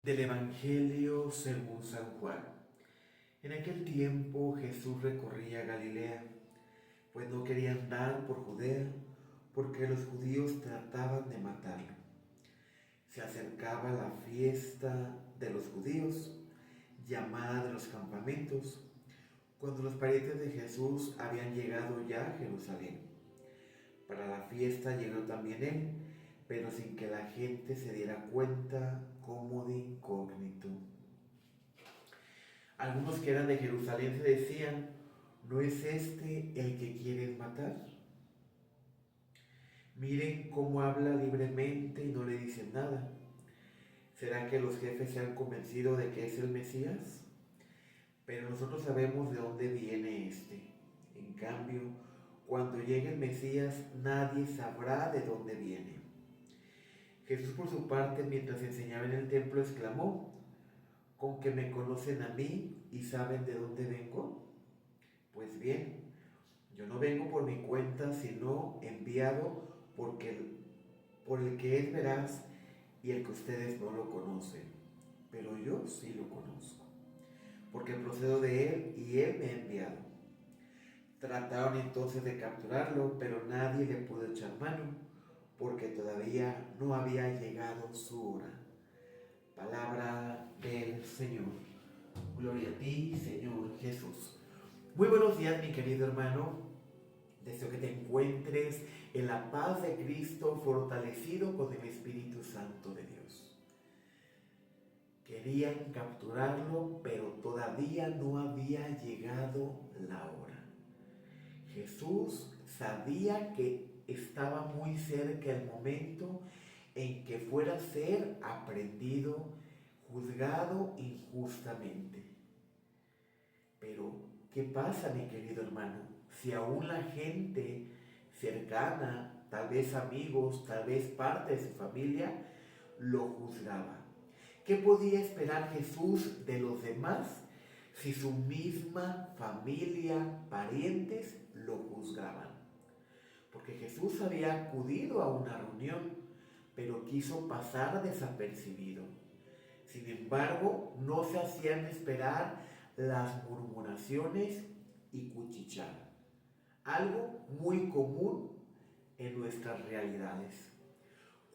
Del Evangelio según San Juan. En aquel tiempo Jesús recorría Galilea, pues no quería andar por Judea, porque los judíos trataban de matarlo. Se acercaba la fiesta de los judíos, llamada de los campamentos, cuando los parientes de Jesús habían llegado ya a Jerusalén. Para la fiesta llegó también él, pero sin que la gente se diera cuenta, como de incógnito. Algunos que eran de Jerusalén se decían: ¿no es este el que quieren matar? Miren cómo habla libremente y no le dicen nada. ¿Será que los jefes se han convencido de que es el Mesías? Pero nosotros sabemos de dónde viene este. En cambio, cuando llegue el Mesías, nadie sabrá de dónde viene. Jesús, por su parte, mientras enseñaba en el templo, exclamó: ¿con que me conocen a mí y saben de dónde vengo? Pues bien, yo no vengo por mi cuenta, sino enviado por el que es veraz y el que ustedes no lo conocen. Pero yo sí lo conozco, porque procedo de él y él me ha enviado. Trataron entonces de capturarlo, pero nadie le pudo echar mano, porque todavía no había llegado su hora. Palabra del Señor. Gloria a ti, Señor Jesús. Muy buenos días, mi querido hermano. Deseo que te encuentres en la paz de Cristo, fortalecido con el Espíritu Santo de Dios. Querían capturarlo, pero todavía no había llegado la hora. Jesús sabía que estaba muy cerca el momento en que fuera a ser aprehendido, juzgado injustamente. Pero, ¿qué pasa, mi querido hermano? Si aún la gente cercana, tal vez amigos, tal vez parte de su familia, lo juzgaba. ¿Qué podía esperar Jesús de los demás si su misma familia, parientes, lo juzgaban? Porque Jesús había acudido a una reunión, pero quiso pasar desapercibido. Sin embargo, no se hacían esperar las murmuraciones y cuchichar, algo muy común en nuestras realidades.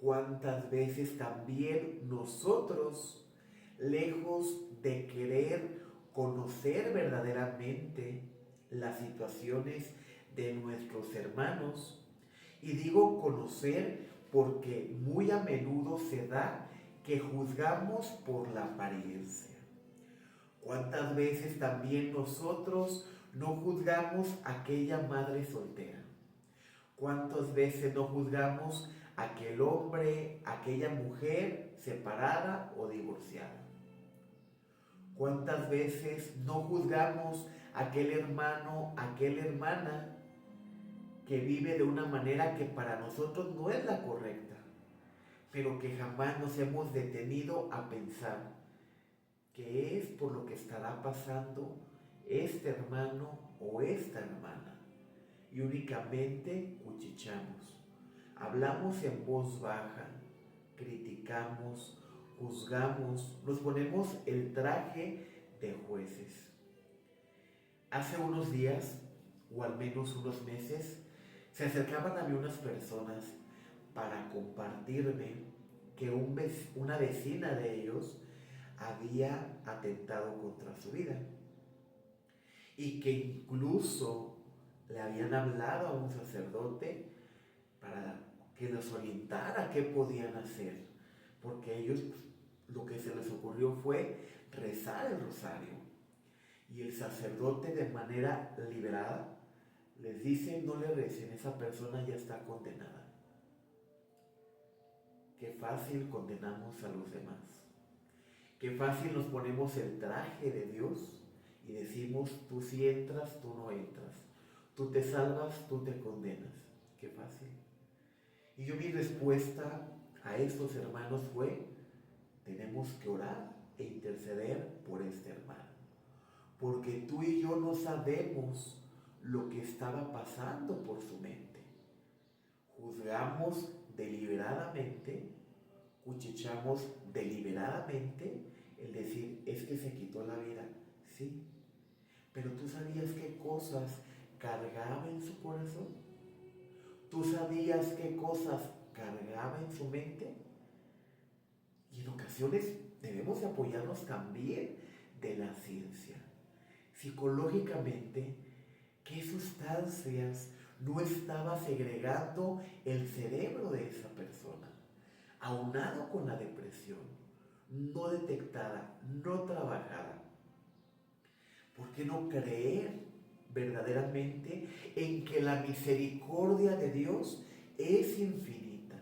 ¿Cuántas veces también nosotros, lejos de querer conocer verdaderamente las situaciones de nuestros hermanos, y digo conocer porque muy a menudo se da que juzgamos por la apariencia? ¿Cuántas veces también nosotros no juzgamos a aquella madre soltera? ¿Cuántas veces no juzgamos a aquel hombre, a aquella mujer separada o divorciada? ¿Cuántas veces no juzgamos a aquel hermano, a aquella hermana que vive de una manera que para nosotros no es la correcta, pero que jamás nos hemos detenido a pensar qué es por lo que estará pasando este hermano o esta hermana? Y únicamente cuchichamos, hablamos en voz baja, criticamos, juzgamos, nos ponemos el traje de jueces. Hace unos días, o al menos unos meses, se acercaban a mí unas personas para compartirme que una vecina de ellos había atentado contra su vida y que incluso le habían hablado a un sacerdote para que los orientara qué podían hacer, porque ellos lo que se les ocurrió fue rezar el rosario, y el sacerdote, de manera liberada, les dice: no le recen, esa persona ya está condenada. Qué fácil condenamos a los demás. Qué fácil nos ponemos el traje de Dios y decimos: tú sí entras, tú no entras. Tú te salvas, tú te condenas. Qué fácil. Y mi respuesta a estos hermanos fue: tenemos que orar e interceder por este hermano. Porque tú y yo no sabemos lo que estaba pasando por su mente. Juzgamos deliberadamente, cuchichamos deliberadamente se quitó la vida, sí, pero ¿tú sabías qué cosas cargaba en su corazón? ¿Tú sabías qué cosas cargaba en su mente? Y en ocasiones debemos de apoyarnos también de la ciencia. Psicológicamente, ¿qué sustancias no estaba segregando el cerebro de esa persona? Aunado con la depresión, no detectada, no trabajada. ¿Por qué no creer verdaderamente en que la misericordia de Dios es infinita?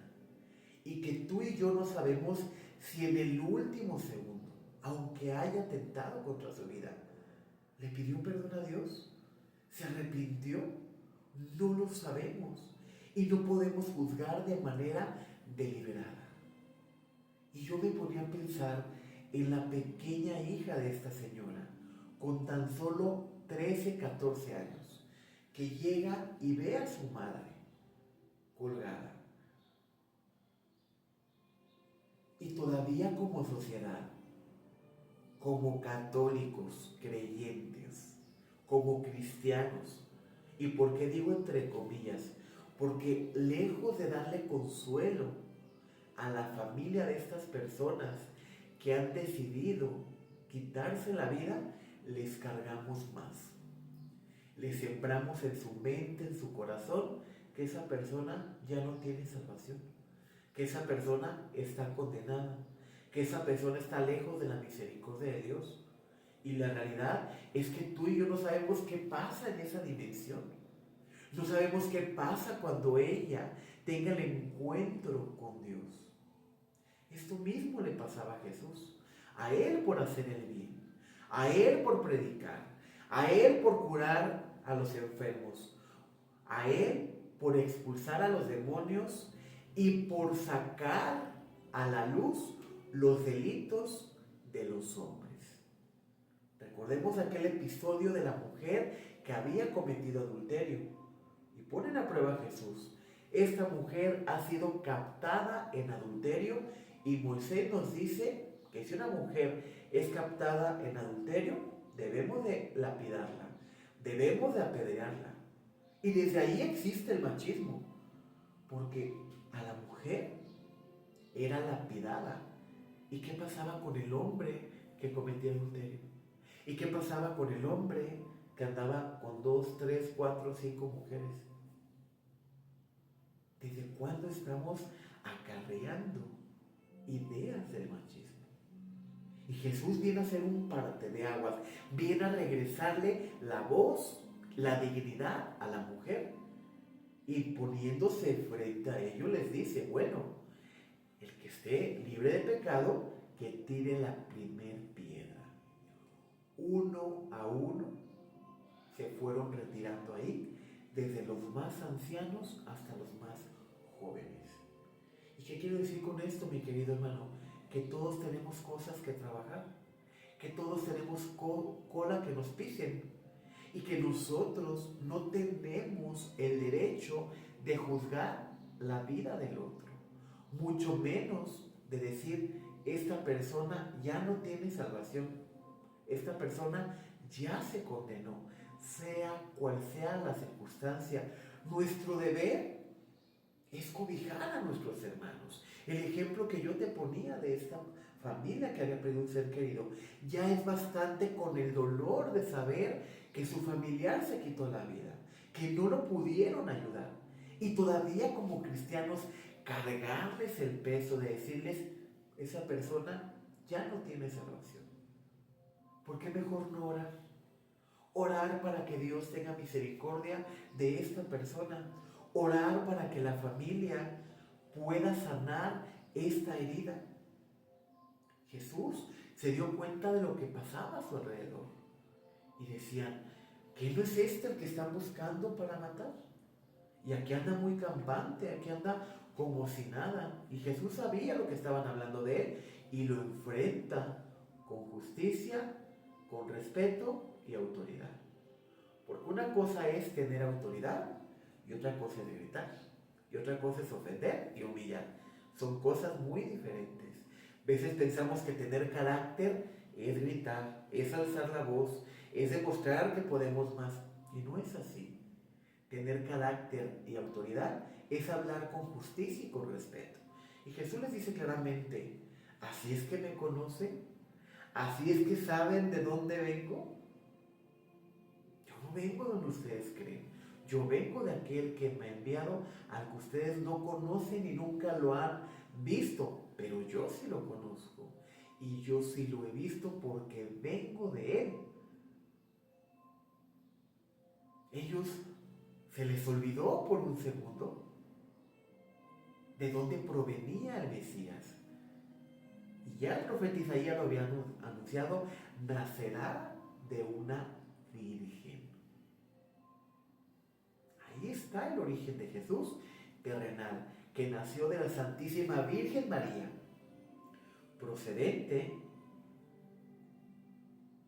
Y que tú y yo no sabemos si en el último segundo, aunque haya atentado contra su vida, le pidió perdón a Dios, se arrepintió, no lo sabemos y no podemos juzgar de manera deliberada. Y yo me ponía a pensar en la pequeña hija de esta señora, con tan solo 13, 14 años, que llega y ve a su madre colgada. Y todavía como sociedad, como católicos creyentes, como cristianos, ¿y por qué digo entre comillas? Porque lejos de darle consuelo a la familia de estas personas que han decidido quitarse la vida, les cargamos más. Les sembramos en su mente, en su corazón, que esa persona ya no tiene salvación, que esa persona está condenada, que esa persona está lejos de la misericordia de Dios. Y la realidad es que tú y yo no sabemos qué pasa en esa dimensión. No sabemos qué pasa cuando ella tenga el encuentro con Dios. Esto mismo le pasaba a Jesús. A Él por hacer el bien, a Él por predicar, a Él por curar a los enfermos, a Él por expulsar a los demonios y por sacar a la luz los delitos de los hombres. Recordemos aquel episodio de la mujer que había cometido adulterio y ponen a prueba a Jesús. Esta mujer ha sido captada en adulterio y Moisés nos dice que si una mujer es captada en adulterio, debemos de lapidarla, debemos de apedrearla. Y desde ahí existe el machismo, porque a la mujer era lapidada. ¿Y qué pasaba con el hombre que cometía adulterio? ¿Y qué pasaba con el hombre que andaba con 2, 3, 4, 5 mujeres? ¿Desde cuándo estamos acarreando ideas del machismo? Y Jesús viene a ser un parteaguas, viene a regresarle la voz, la dignidad a la mujer. Y poniéndose frente a ellos les dice, bueno, el que esté libre de pecado, que tire la primer piedra. Uno a uno se fueron retirando ahí, desde los más ancianos hasta los más jóvenes. ¿Y qué quiero decir con esto, mi querido hermano? Que todos tenemos cosas que trabajar, que todos tenemos cola que nos pisen y que nosotros no tenemos el derecho de juzgar la vida del otro, mucho menos de decir, esta persona ya no tiene salvación, esta persona ya se condenó, sea cual sea la circunstancia. Nuestro deber es cobijar a nuestros hermanos. El ejemplo que yo te ponía de esta familia que había perdido un ser querido, ya es bastante con el dolor de saber que su familiar se quitó la vida, que no lo pudieron ayudar. Y todavía como cristianos cargarles el peso de decirles, esa persona ya no tiene salvación. ¿Por qué mejor no orar? Orar para que Dios tenga misericordia de esta persona. Orar para que la familia pueda sanar esta herida. Jesús se dio cuenta de lo que pasaba a su alrededor. Y decían, ¿qué no es este el que están buscando para matar? Y aquí anda muy campante, aquí anda como si nada. Y Jesús sabía lo que estaban hablando de él y lo enfrenta con justicia, con respeto y autoridad. Porque una cosa es tener autoridad y otra cosa es gritar. Y otra cosa es ofender y humillar. Son cosas muy diferentes. A veces pensamos que tener carácter es gritar, es alzar la voz, es demostrar que podemos más. Y no es así. Tener carácter y autoridad es hablar con justicia y con respeto. Y Jesús les dice claramente, ¿así es que me conocen? ¿Así es que saben de dónde vengo? Yo no vengo donde ustedes creen. Yo vengo de aquel que me ha enviado, al que ustedes no conocen y nunca lo han visto, pero yo sí lo conozco. Y yo sí lo he visto porque vengo de él. Ellos se les olvidó por un segundo de dónde provenía el Mesías. Y ya el profeta Isaías lo había anunciado, nacerá de una virgen. Ahí está el origen de Jesús terrenal, que nació de la Santísima Virgen María, procedente,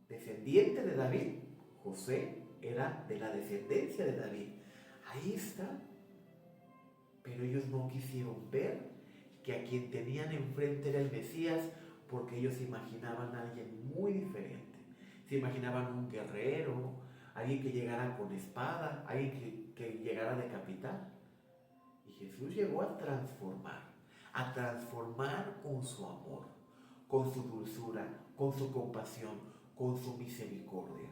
descendiente de David. José era de la descendencia de David. Ahí está. Pero ellos no quisieron ver que a quien tenían enfrente era el Mesías, porque ellos se imaginaban a alguien muy diferente. Se imaginaban un guerrero, alguien que llegara con espada, alguien que llegara a decapitar. Y Jesús llegó a transformar con su amor, con su dulzura, con su compasión, con su misericordia.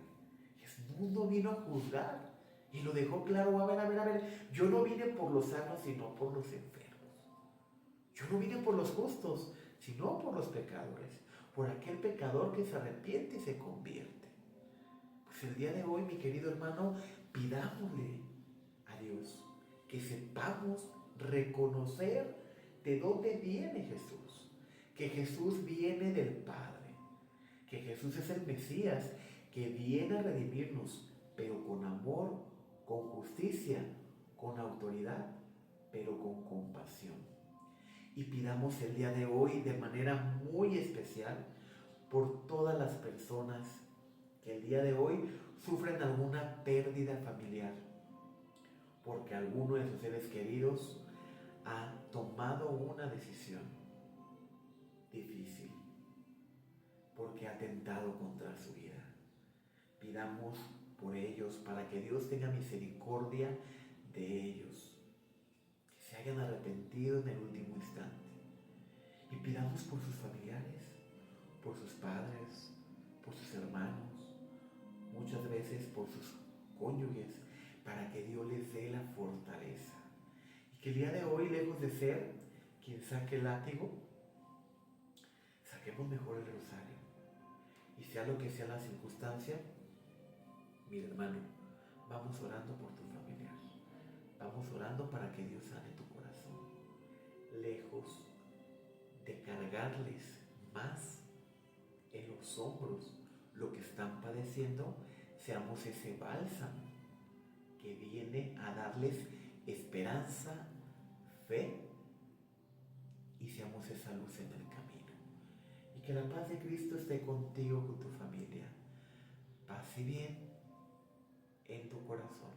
Jesús no vino a juzgar, y lo dejó claro, a ver, yo no vine por los sanos, sino por los enfermos. Yo no vine por los justos, sino por los pecadores, por aquel pecador que se arrepiente y se convierte. Pues el día de hoy, mi querido hermano, pidámosle a Dios que sepamos reconocer de dónde viene Jesús, que Jesús viene del Padre, que Jesús es el Mesías, que viene a redimirnos, pero con amor, con justicia, con autoridad, pero con compasión. Y pidamos el día de hoy de manera muy especial por todas las personas que el día de hoy sufren alguna pérdida familiar, porque alguno de sus seres queridos ha tomado una decisión difícil, porque ha atentado contra su vida. Pidamos por ellos para que Dios tenga misericordia de ellos, que se hayan arrepentido en el último instante. Y pidamos por sus familiares, por sus padres, por sus hermanos, muchas veces por sus cónyuges, para que Dios les dé la fortaleza. Y que el día de hoy, lejos de ser quien saque el látigo, saquemos mejor el rosario. Y sea lo que sea la circunstancia, mi hermano, vamos orando por tu familiar. Vamos orando para que Dios sane tu corazón. Lejos de cargarles más en los hombros lo que están padeciendo, seamos ese bálsamo que viene a darles esperanza, fe, y seamos esa luz en el camino. Y que la paz de Cristo esté contigo, con tu familia. Paz y bien en tu corazón.